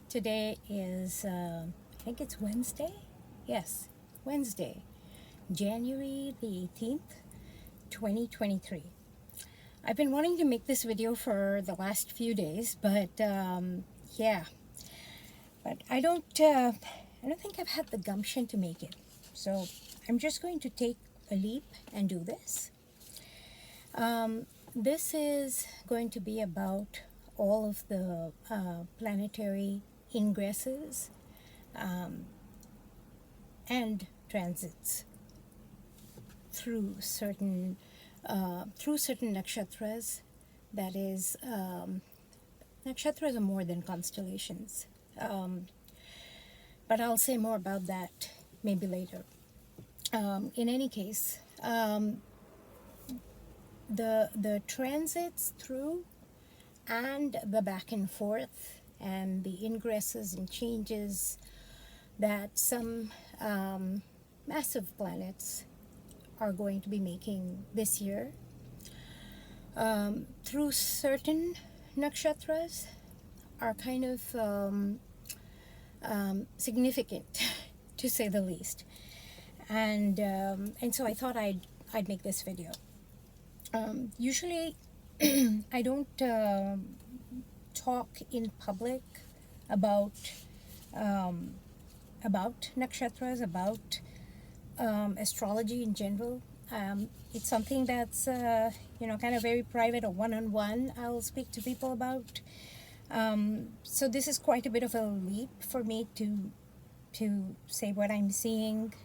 Today is, I think it's Wednesday? Yes, Wednesday, January the 18th, 2023. I've been wanting to make this video for the last few days, but yeah, but I don't think I've had the gumption to make it. So I'm just going to take a leap and do this. This is going to be about all of the planetary ingresses and transits through certain nakshatras. That is, nakshatras are more than constellations, but I'll say more about that maybe later. In any case, the transits through and the back and forth and the ingresses and changes that some massive planets are going to be making this year through certain nakshatras are kind of significant to say the least, and so I thought I'd make this video. Usually I don't talk in public about nakshatras, about astrology in general. It's something that's kind of very private or one-on-one I'll speak to people about. So this is quite a bit of a leap for me to say what I'm seeing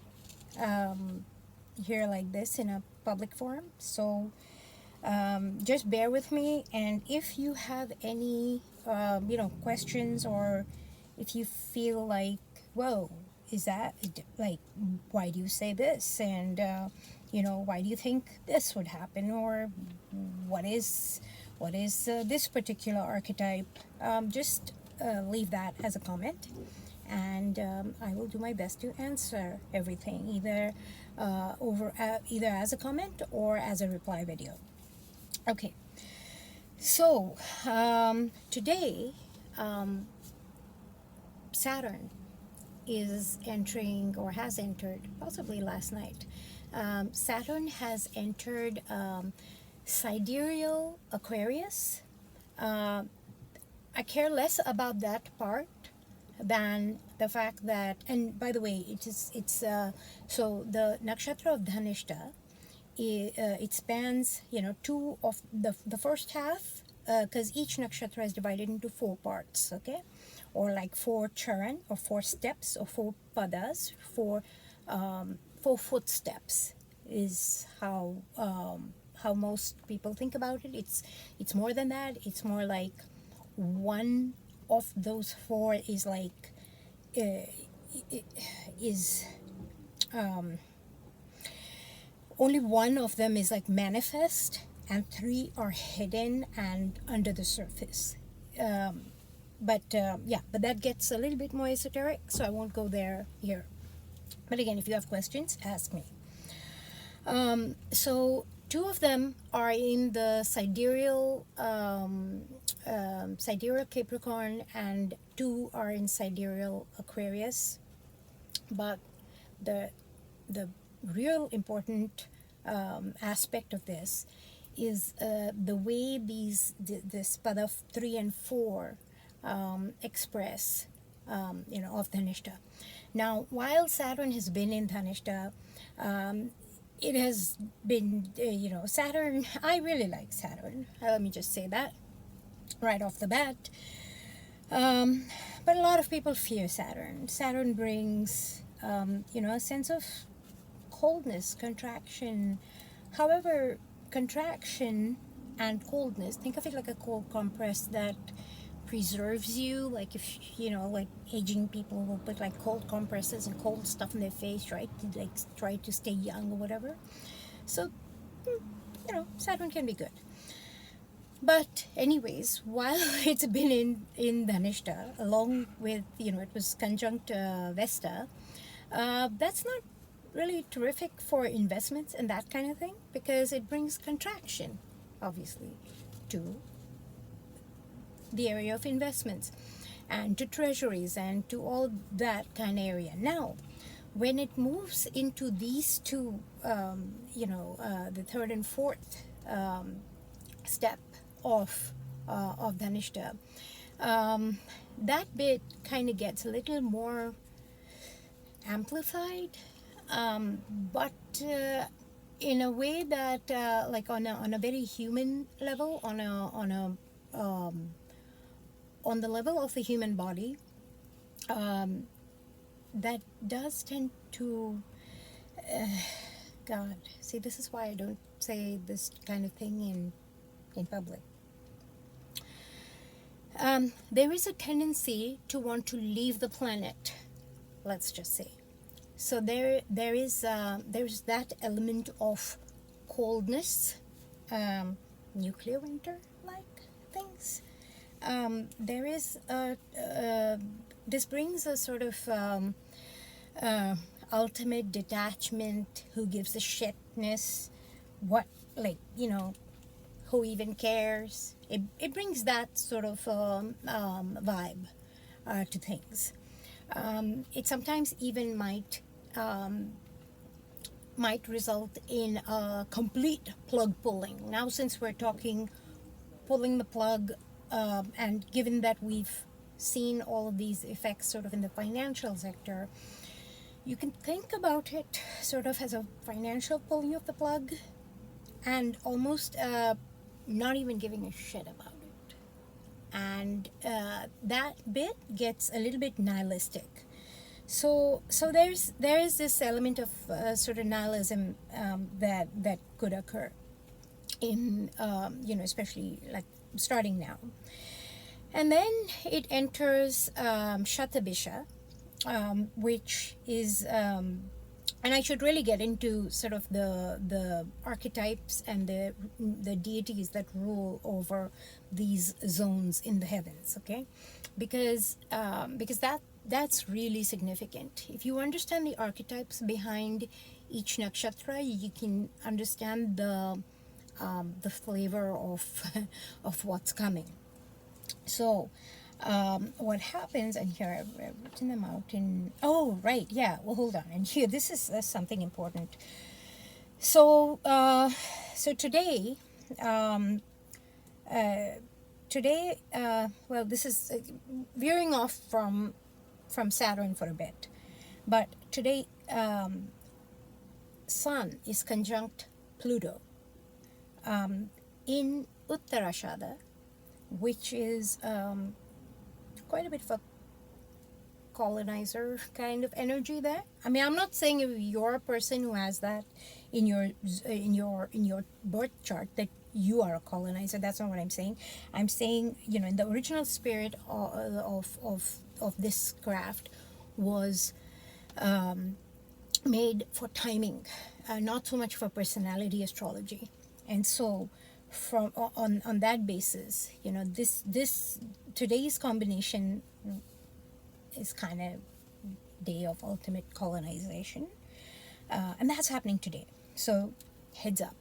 here like this in a public forum. So just bear with me, and if you have any questions, or if you feel like, whoa, is that like, why do you say this, and why do you think this would happen, or what is this particular archetype, just leave that as a comment, and I will do my best to answer everything, either either as a comment or as a reply video. Okay, so today Saturn is entering, or has entered, possibly last night. Saturn has entered sidereal Aquarius. I care less about that part than the fact that, and by the way, so the nakshatra of Dhanishtha, it spans two of the first half, because each nakshatra is divided into 4 parts, okay, or like 4 charan, or 4 steps, or 4 padas, 4 footsteps is how most people think about it. It's more than that. It's more like one of those 4 is like only one of them is like manifest, and 3 are hidden and under the surface. But that gets a little bit more esoteric, so I won't go there here. But again, if you have questions, ask me. So 2 of them are in the sidereal Capricorn, and 2 are in sidereal Aquarius. But the real important aspect of this is the way this pada 3 and 4 express of Dhanishtha. Now, while Saturn has been in Dhanishtha, it has been Saturn. I really like Saturn. Let me just say that right off the bat. But a lot of people fear Saturn. Saturn brings a sense of coldness, contraction. However, contraction and coldness, think of it like a cold compress that preserves you. Like, if like aging people will put like cold compresses and cold stuff in their face, right, to like try to stay young or whatever. So Saturn can be good. But anyways, while it's been in Dhanishtha, along with it was conjunct Vesta, that's not really terrific for investments and that kind of thing, because it brings contraction, obviously, to the area of investments. and to treasuries and to all that kind of area. Now, when it moves into these two, the third and fourth step of Dhanishtha, that bit kind of gets a little more amplified, but in a way that, like on a very human level, on the level of the human body, that does tend to, God, see, this is why I don't say this kind of thing in public. There is a tendency to want to leave the planet, let's just say. So there's that element of coldness, nuclear winter like things. There is this brings a sort of ultimate detachment. Who gives a shitness? What, like, who even cares? It brings that sort of vibe to things. It sometimes even might result in a complete plug pulling. Now, since we're talking pulling the plug, and given that we've seen all of these effects sort of in the financial sector, you can think about it sort of as a financial pulling of the plug, and almost not even giving a shit about it. And that bit gets a little bit nihilistic. So there is this element of sort of nihilism that could occur in especially like starting now. And then it enters Shattabhisha, which is, and I should really get into sort of the archetypes and the deities that rule over these zones in the heavens, okay? Because that's really significant. If you understand the archetypes behind each nakshatra, you can understand the flavor of what's coming. So what happens, and here I've written them out in, oh right, yeah, well, hold on, and here this is something important. So today well, this is veering off from Saturn for a bit, but today Sun is conjunct Pluto in Uttarashada, which is quite a bit of a colonizer kind of energy there. I mean, I'm not saying if you're a person who has that in your birth chart that you are a colonizer. That's not what I'm saying. I'm saying, in the original spirit of this craft was made for timing, not so much for personality astrology. And so from on that basis, this today's combination is kind of day of ultimate colonization, and that's happening today. So heads up.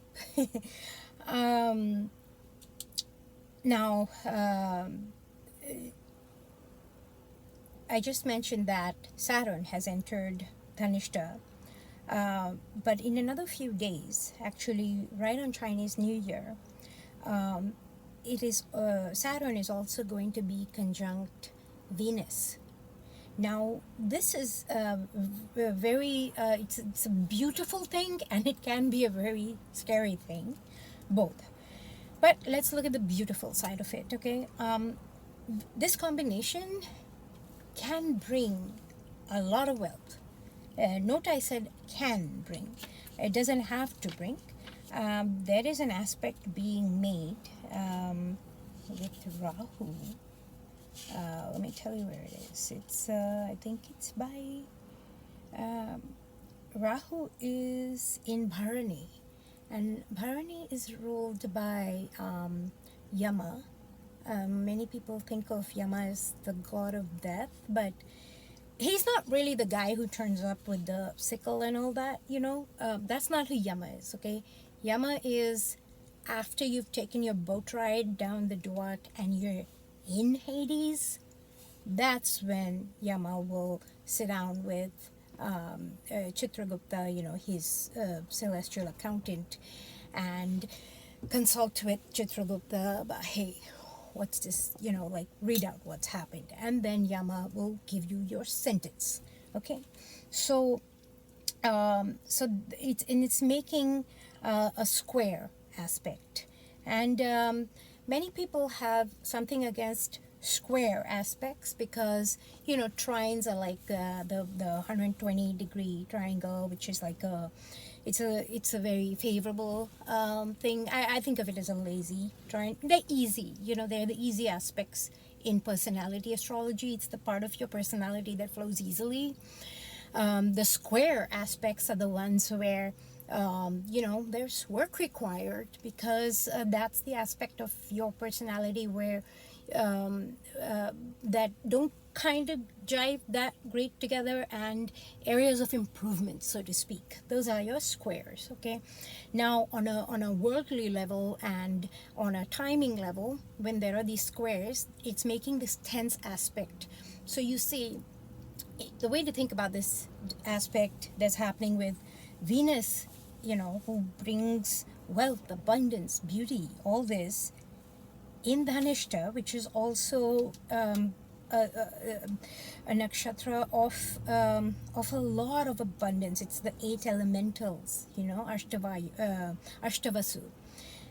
Now, I just mentioned that Saturn has entered Dhanishtha, but in another few days, actually right on Chinese New Year, it is Saturn is also going to be conjunct Venus. Now, this is a very it's a beautiful thing, and it can be a very scary thing, both. But let's look at the beautiful side of it, okay? This combination can bring a lot of wealth. Note I said can bring. It doesn't have to bring. There is an aspect being made with Rahu. Let me tell you where it is. It's I think it's by Rahu is in Bharani, and Bharani is ruled by Yama. Many people think of Yama as the god of death, but he's not really the guy who turns up with the sickle and all that, that's not who Yama is, okay? Yama is after you've taken your boat ride down the Duat and you're in Hades, that's when Yama will sit down with Chitragupta, his celestial accountant, and consult with Chitragupta about, hey, what's this, like read out what's happened. And then Yama will give you your sentence. Okay. So, it's making a square aspect. And many people have something against square aspects because trines are like the 120-degree triangle, which is like it's a very favorable thing. I think of it as a lazy trine. They're easy, they're the easy aspects in personality astrology. It's the part of your personality that flows easily. The square aspects are the ones where there's work required, because that's the aspect of your personality where that don't kind of jive that great together, and areas of improvement, so to speak. Those are your squares. Okay. Now, on a worldly level and on a timing level, when there are these squares, it's making this tense aspect. So you see, the way to think about this aspect that's happening with Venus, who brings wealth, abundance, beauty, all this, in Dhanishtha, which is also a nakshatra of a lot of abundance. It's the 8 elementals, Ashtavasu.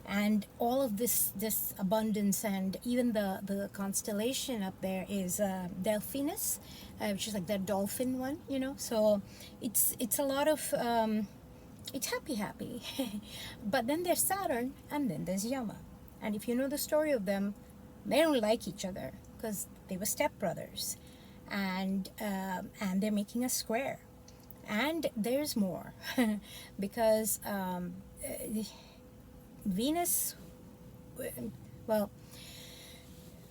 And all of this abundance, and even the constellation up there is Delphinus, which is like that dolphin one, So it's a lot of it's happy. But then there's Saturn, and then there's Yama. And if you know the story of them, they don't like each other because they were stepbrothers, and they're making a square. And there's more, because Venus, well,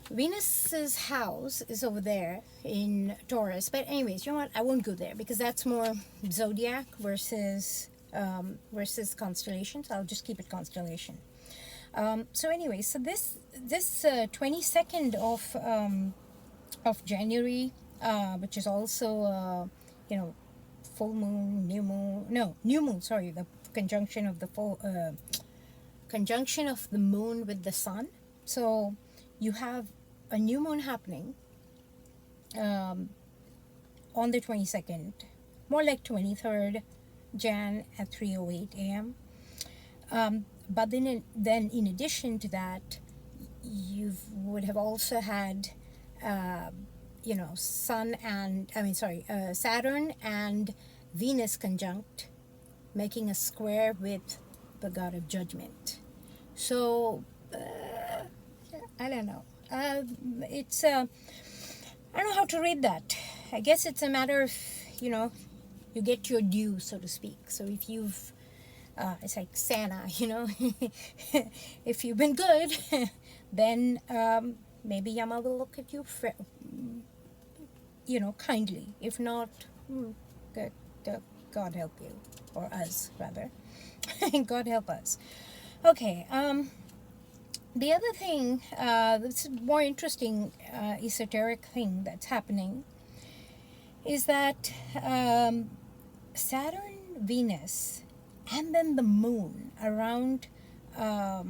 Venus's house is over there in Taurus. But anyways, you know what? I won't go there because that's more zodiac versus constellations. I'll just keep it constellation. So anyway, so this 22nd of January, which is also full moon, new moon. Sorry, the conjunction of the moon with the sun. So you have a new moon happening on the 22nd, more like 23rd Jan at 3:08 a.m. But then in addition to that, you would have also had Saturn and Venus conjunct, making a square with the god of judgment. So I don't know. It's I don't know how to read that. I guess it's a matter of you get your due, so to speak. So if you've it's like Santa, if you've been good, then maybe Yama will look at you kindly. If not, God help you, or us rather. God help us. Okay. The other thing, that's a more interesting esoteric thing that's happening, is that Saturn, Venus, and then the moon around the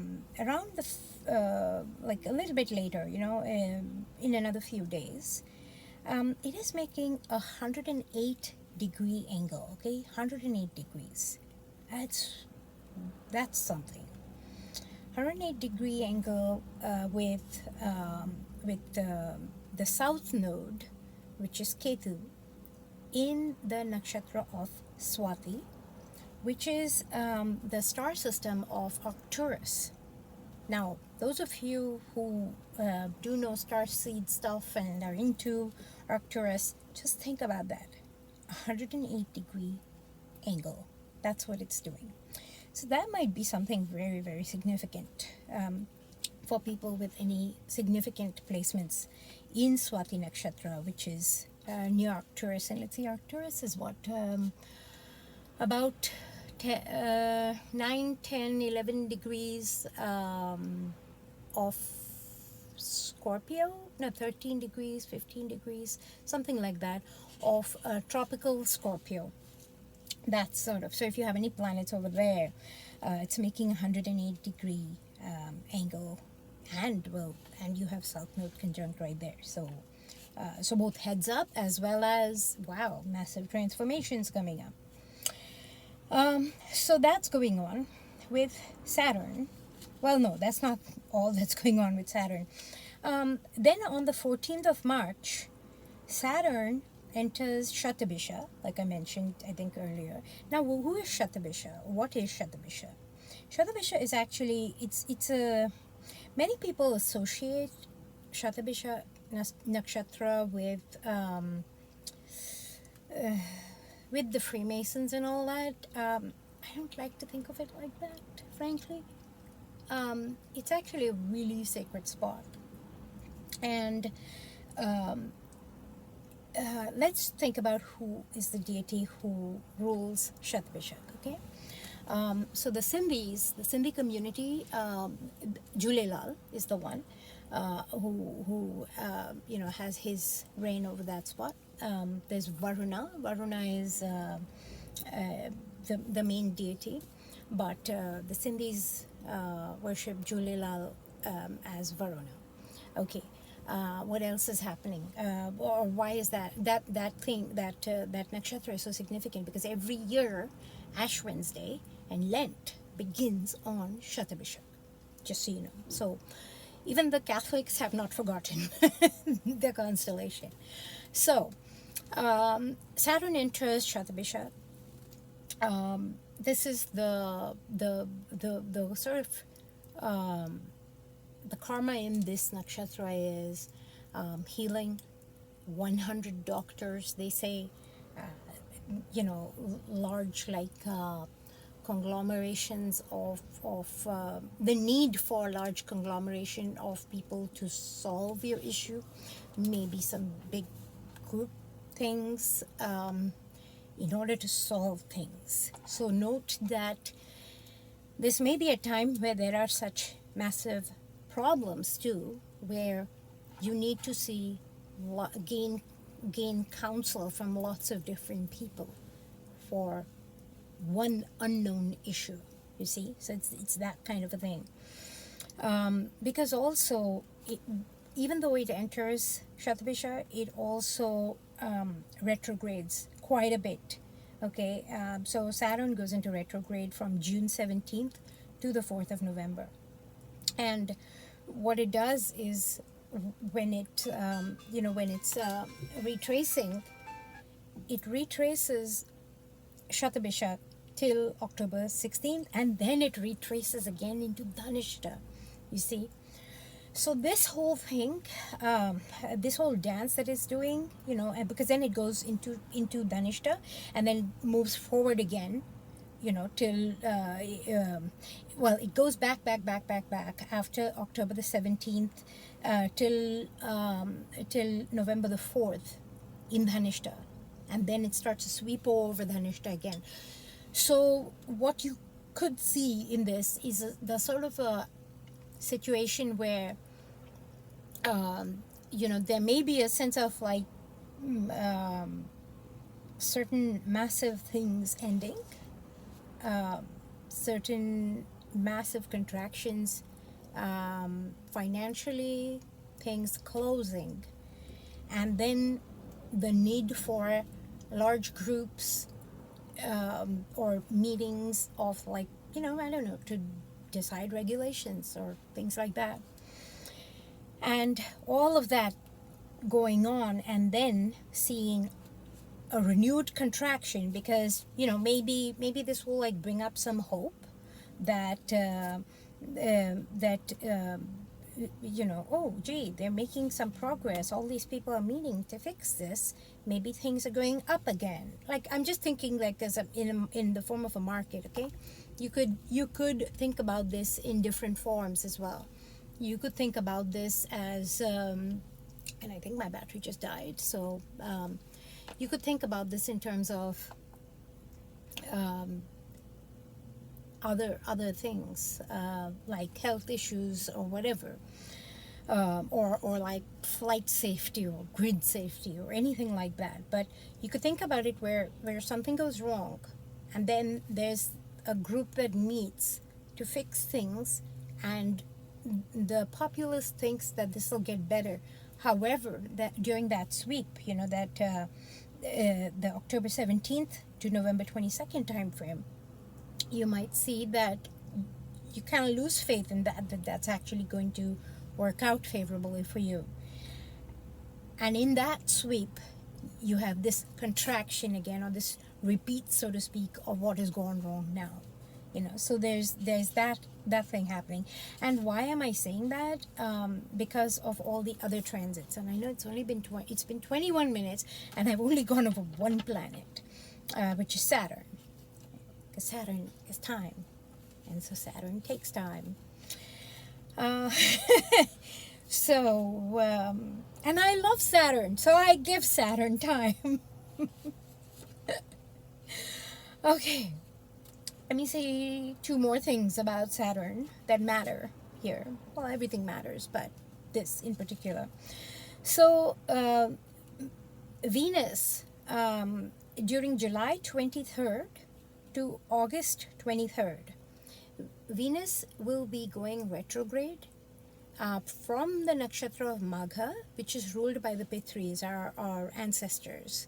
like a little bit later, in another few days, it is making 108-degree angle. Okay, 108 degrees. That's something. 108-degree angle with the south node, which is Ketu, in the nakshatra of Swati, which is the star system of Arcturus. Now, those of you who do know starseed stuff and are into Arcturus, just think about that. 108-degree angle. That's what it's doing. So that might be something very, very significant for people with any significant placements in Swati Nakshatra, which is near Arcturus. And let's see, Arcturus is what? About 9, 10, 11 degrees of Scorpio, no, 13 degrees, 15 degrees, something like that, of tropical Scorpio. That's sort of, so if you have any planets over there, it's making 108-degree angle, and you have South Node conjunct right there. So both heads up, as well as, wow, massive transformations coming up. So that's going on with Saturn. Well, no, that's not all that's going on with Saturn. Then on the 14th of March, Saturn enters Shattabhisha, like I mentioned, I think earlier. Now, who is Shattabhisha? What is Shattabhisha? Shattabhisha is actually, it's a, many people associate Shattabhisha nakshatra with the Freemasons and all that. I don't like to think of it like that, frankly. It's actually a really sacred spot. And let's think about who is the deity who rules Shattabhisha, okay? So the Sindhi community, Julelal is the one who has his reign over that spot. There's Varuna. Varuna is the main deity, but the Sindhis worship Julelal as Varuna. Okay. What else is happening, or why is that nakshatra is so significant? Because every year, Ash Wednesday and Lent begins on Shattabhisha, just so you know. So even the Catholics have not forgotten the constellation. So Saturn enters Shattabhisha. This is the sort of the karma in this nakshatra is healing. 100 doctors, they say, large conglomerations of the need for large conglomeration of people to solve your issue, maybe some big group things, in order to solve things. So note that this may be a time where there are such massive problems too, where you need to gain counsel from lots of different people for one unknown issue, you see. So it's that kind of a thing, because also even though it enters Shattabhisha, it also retrogrades quite a bit. Okay, so Saturn goes into retrograde from June 17th to the 4th of November. And what it does is, when it's retracing, it retraces Shattabhisha till October 16th, and then it retraces again into Dhanishtha, you see. So this whole thing, this whole dance that it's doing, because then it goes into Dhanishtha and then moves forward again, till it goes back after October the 17th till November the 4th in Dhanishtha, and then it starts to sweep over Dhanishtha again. So what you could see in this is the sort of a situation where there may be a sense of certain massive things ending, certain massive contractions, financially, things closing, and then the need for large groups or meetings of to decide regulations or things like that, and all of that going on, and then seeing a renewed contraction, because maybe this will bring up some hope that oh gee, they're making some progress, all these people are meeting to fix this, maybe things are going up again. I'm just thinking there's in the form of a market. Okay, you could think about this in different forms as well. You could think about this as and I think my battery just died, so you could think about this in terms of other things, like health issues or whatever. or like flight safety or grid safety or anything like that. But you could think about it where something goes wrong, and then there's a group that meets to fix things, and the populace thinks that this will get better. However, that during that sweep, the October 17th to November 22nd time frame, you might see that you kind of lose faith in that's actually going to work out favorably for you. And in that sweep, you have this contraction again, or this repeat, so to speak, of what has gone wrong now. So there's that thing happening. And why am I saying that? Because of all the other transits. And I know it's only been 21 minutes, and I've only gone over one planet, which is Saturn. Because Saturn is time, and so Saturn takes time. And I love Saturn, so I give Saturn time. Okay, let me say two more things about Saturn that matter here. Well, everything matters, but this in particular. So, Venus, during July 23rd to August 23rd, Venus will be going retrograde from the nakshatra of Magha, which is ruled by the Pitris, our ancestors.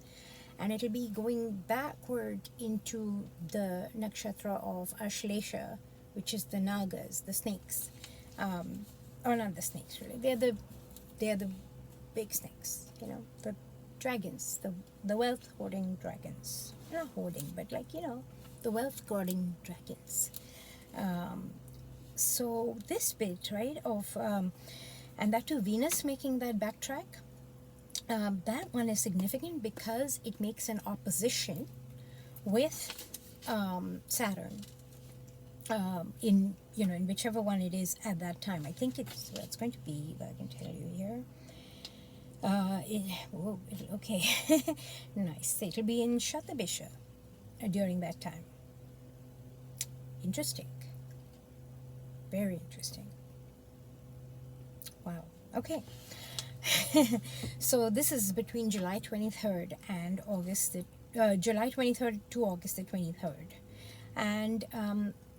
And it'll be going backward into the nakshatra of Ashlesha, which is the Nagas, the snakes. Or not the snakes, really. They're the big snakes, the dragons, the wealth hoarding dragons. Not hoarding, but the wealth guarding dragons. So this bit, right, of and that too, Venus making that backtrack, that one is significant because it makes an opposition with Saturn in whichever one it is at that time. I think it's going to be, I can tell you here. Okay, nice. It'll be in Shattabhisha during that time. Interesting. Very interesting. Wow. Okay. So this is between July 23rd and July 23rd to August the 23rd. And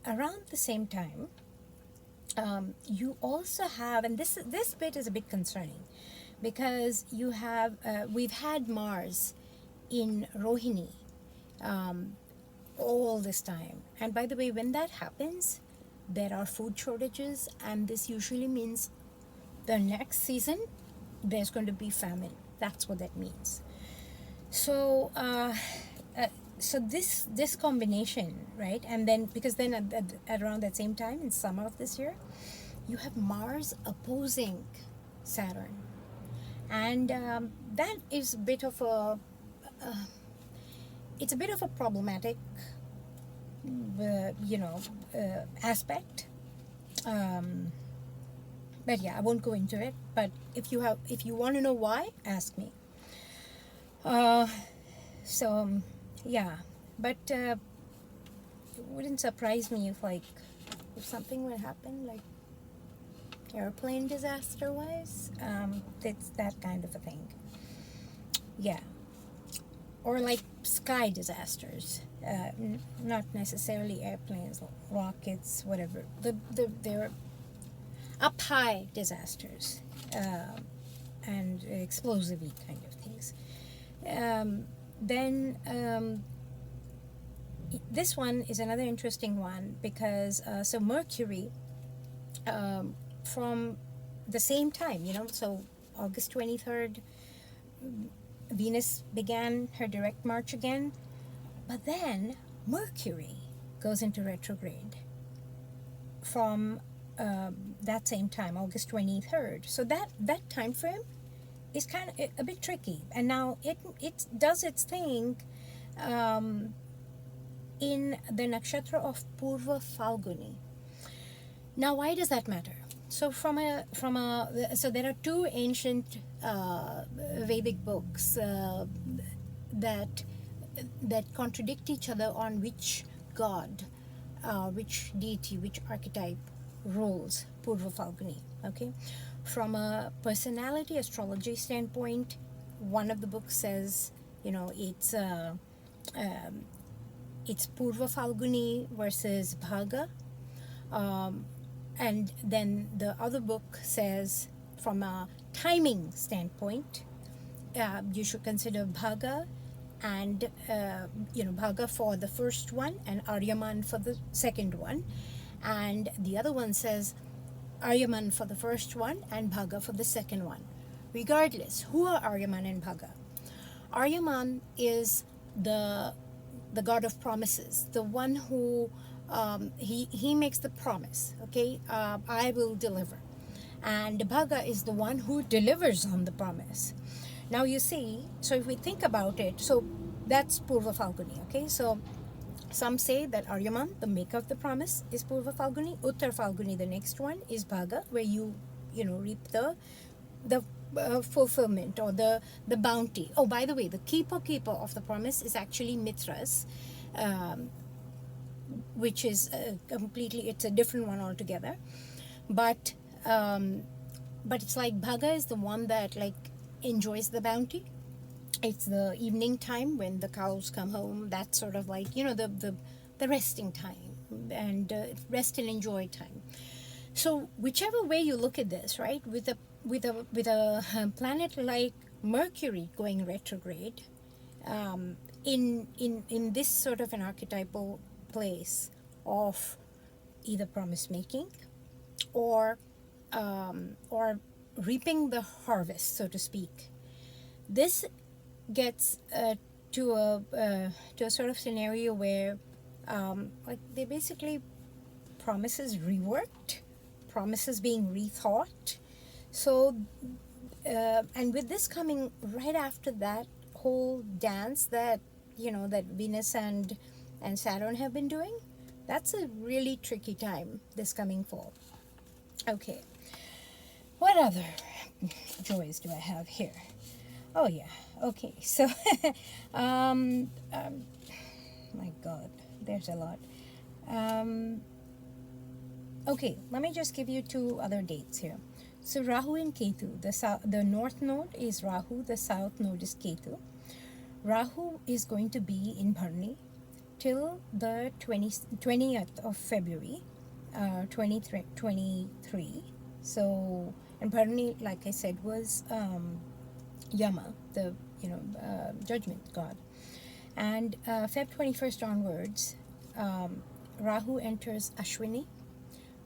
around the same time, you also have, and this bit is a bit concerning, because you have, we've had Mars in Rohini all this time. And by the way, when that happens, there are food shortages, and this usually means the next season there's going to be famine. That's what that means. So so this combination, right? And then because then at around that same time in summer of this year, you have Mars opposing Saturn, and that is a bit of a it's a bit of a problematic aspect, but yeah, I won't go into it. But if you want to know why, ask me. Yeah, but it wouldn't surprise me if something would happen, like airplane disaster wise. It's that kind of a thing. Yeah. Or like sky disasters, not necessarily airplanes, rockets, whatever. They're up high disasters, and explosive kind of things. Then this one is another interesting one because so Mercury, from the same time, so August 23rd, Venus began her direct march again, but then Mercury goes into retrograde from that same time, August 23rd. So that time frame is kind of a bit tricky, and now it does its thing in the nakshatra of Purva Falguni. Now, why does that matter? So so there are two ancient Vedic books that contradict each other on which god, which deity, which archetype rules Purva Falguni. Okay, From a personality astrology standpoint, one of the books says, it's Purva Falguni versus Bhaga. And then the other book says, from a timing standpoint, you should consider Bhaga and, Bhaga for the first one and Aryaman for the second one. And the other one says Aryaman for the first one and Bhaga for the second one. Regardless, who are Aryaman and Bhaga? Aryaman is the god of promises, the one who he makes the promise, okay, I will deliver. And Bhaga is the one who delivers on the promise. Now you see, so if we think about it, so that's Purva Falguni, okay? So some say that Aryaman, the maker of the promise, is Purva Falguni. Uttar Falguni, the next one, is Bhaga, where you reap the fulfillment or the bounty. Oh, by the way, the keeper of the promise is actually Mithras, which is it's a different one altogether. But it's like Bhaga is the one that like enjoys the bounty. It's the evening time when the cows come home. That's sort of like the resting time and rest and enjoy time. So whichever way you look at this, right, with a planet like Mercury going retrograde, in this sort of an archetypal place of either promise making or reaping the harvest, so to speak, this gets to a sort of scenario where like they basically promises reworked, promises being rethought. So and with this coming right after that whole dance that that Venus and Saturn have been doing, that's a really tricky time this coming fall. Okay, what other joys do I have here? Oh yeah, okay, so my god, there's a lot. Okay, let me just give you 2 other dates here. So Rahu and Ketu, the north node is Rahu, the south node is Ketu. Rahu is going to be in Bharni till the 20th of February 2023. So, and Bharni, like I said, was Yama, the judgment god. And Feb 21st onwards, Rahu enters Ashwini,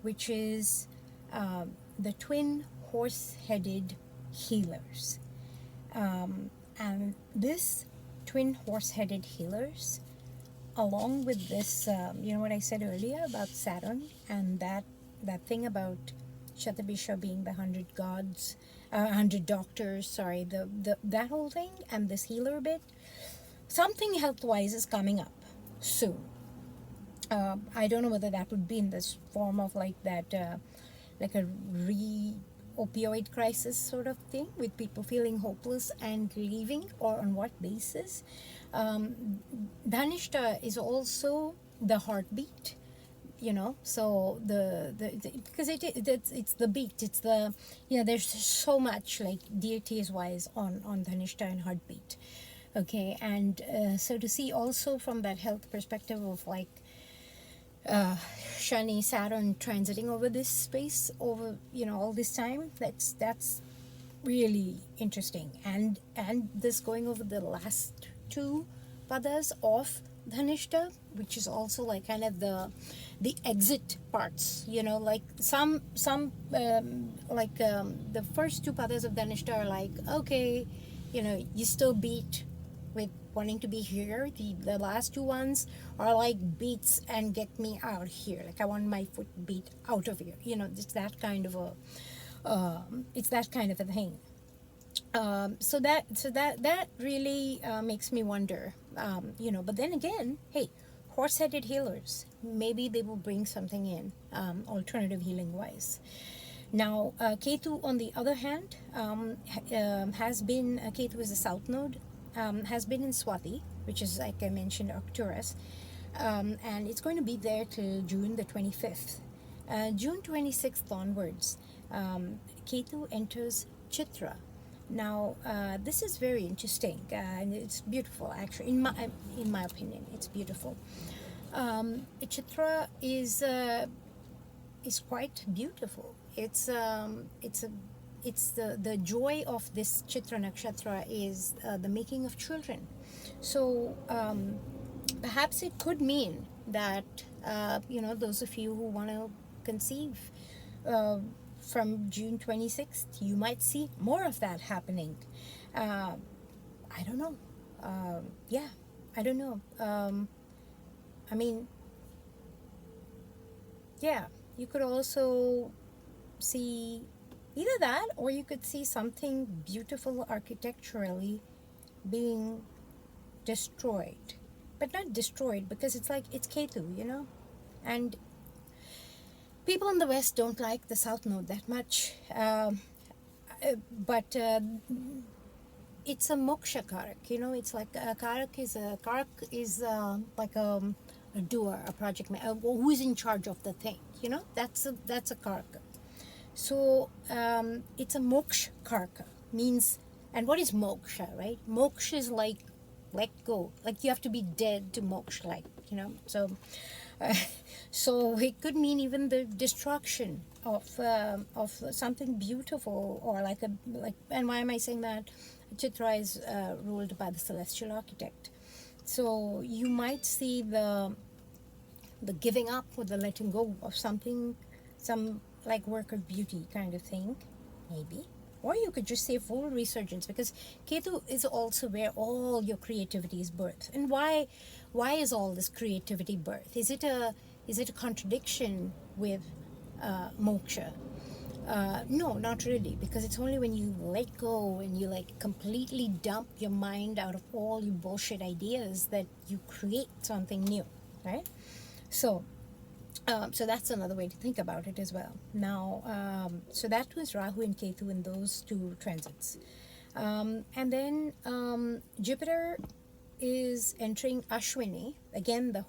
which is the twin horse-headed healers. And this twin horse-headed healers, along with this, what I said earlier about Saturn and that thing about Shattabhisha being the 100 gods, 100 doctors, sorry, that whole thing, and this healer bit, something health-wise is coming up soon. I don't know whether that would be in this form of like that, like a opioid crisis sort of thing, with people feeling hopeless and leaving, or on what basis. Dhanishtha is also the heartbeat, so the because it's the beat, it's the there's so much like deities wise on Dhanishtha and heartbeat. Okay, and so to see also from that health perspective of like Shani, Saturn transiting over this space over all this time, that's really interesting, and this going over the last 2 padas of Dhanishtha, which is also like kind of the exit parts, like some the first 2 padas of Dhanishtha are like, okay, you still beat with wanting to be here. The last 2 ones are like beats and get me out here, like I want my foot beat out of here, it's that kind of a thing. So that really makes me wonder, but then again, hey, horse-headed healers, maybe they will bring something in, alternative healing wise. Now Ketu on the other hand has been, Ketu is the south node, has been in Swati, which is, like I mentioned, Arcturus, and it's going to be there till June the 25th. June 26th onwards, Ketu enters Chitra. Now, this is very interesting, and it's beautiful. Actually, in my opinion, it's beautiful. Chitra is quite beautiful. It's the joy of this Chitra Nakshatra is the making of children. So perhaps it could mean that those of you who want to conceive uh, from June 26th, you might see more of that happening. I don't know. Yeah, I don't know. I mean, yeah, you could also see either that, or you could see something beautiful architecturally being destroyed. But not destroyed, because it's like it's Ketu. And people in the West don't like the South Node that much. But it's a moksha karak. It's like a karak is like a doer, a project man, who is in charge of the thing. That's a karaka. So it's a moksha karaka, means, and what is moksha, right? Moksha is like let go, like you have to be dead to moksha, so uh, so it could mean even the destruction of something beautiful, or and why am I saying that? Chitra is ruled by the celestial architect, so you might see the giving up or the letting go of something, some like work of beauty kind of thing, maybe. Or you could just say full resurgence, because Ketu is also where all your creativity is birthed. And why is all this creativity birthed? Is it a contradiction with moksha? No, not really, because it's only when you let go and you like completely dump your mind out of all your bullshit ideas that you create something new, right? So that's another way to think about it as well. Now, so that was Rahu and Ketu in those two transits. And then Jupiter is entering Ashwini, again, the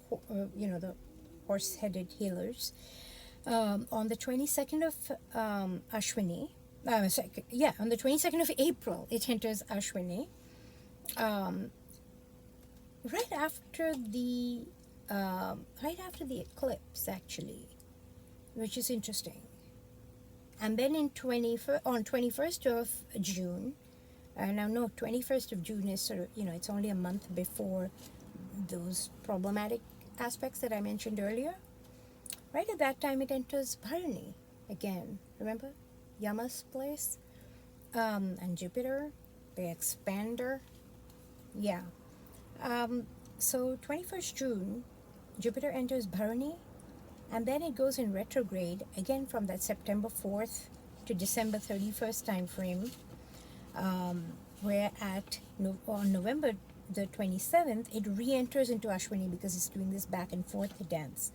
horse-headed healers, on the 22nd of Ashwini. On the 22nd of April, it enters Ashwini. Right after the eclipse, actually, which is interesting. And then on 21st of June, 21st of June is sort of, it's only a month before those problematic aspects that I mentioned earlier. Right at that time, it enters Bharani again. Remember? Yama's place. And Jupiter, the expander. Yeah. So 21st June, Jupiter enters Bharani, and then it goes in retrograde again from that September 4th to December 31st time frame, where on November the 27th it re-enters into Ashwini, because it's doing this back and forth dance.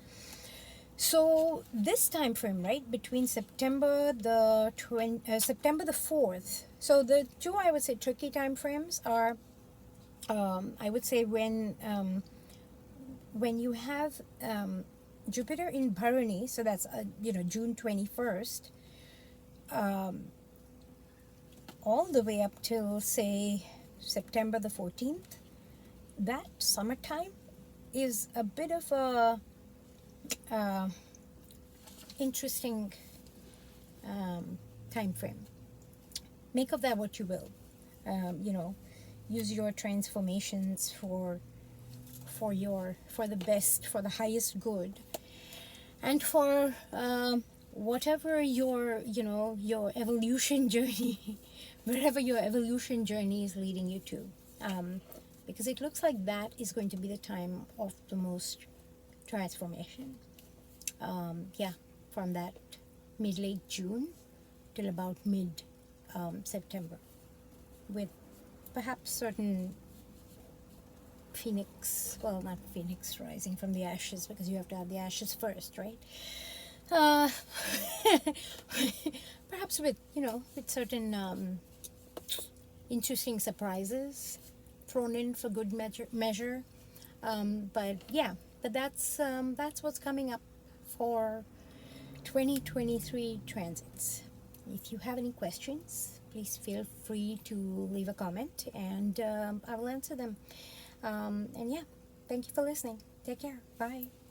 So this time frame, right, between September the 4th, so the two, I would say, tricky time frames are, I would say, when you have Jupiter in Bharani, so that's June 21st, all the way up till, say, September the 14th, that summertime is a bit of a interesting time frame. Make of that what you will. Use your transformations for the best, for the highest good, and for whatever your evolution journey, wherever your evolution journey is leading you to, because it looks like that is going to be the time of the most transformation. From that mid-late June till about mid-September, with perhaps certain not phoenix rising from the ashes, because you have to have the ashes first, right? Perhaps with certain interesting surprises thrown in for good measure. But that's what's coming up for 2023 transits. If you have any questions, please feel free to leave a comment, and I will answer them. And yeah, thank you for listening. Take care. Bye.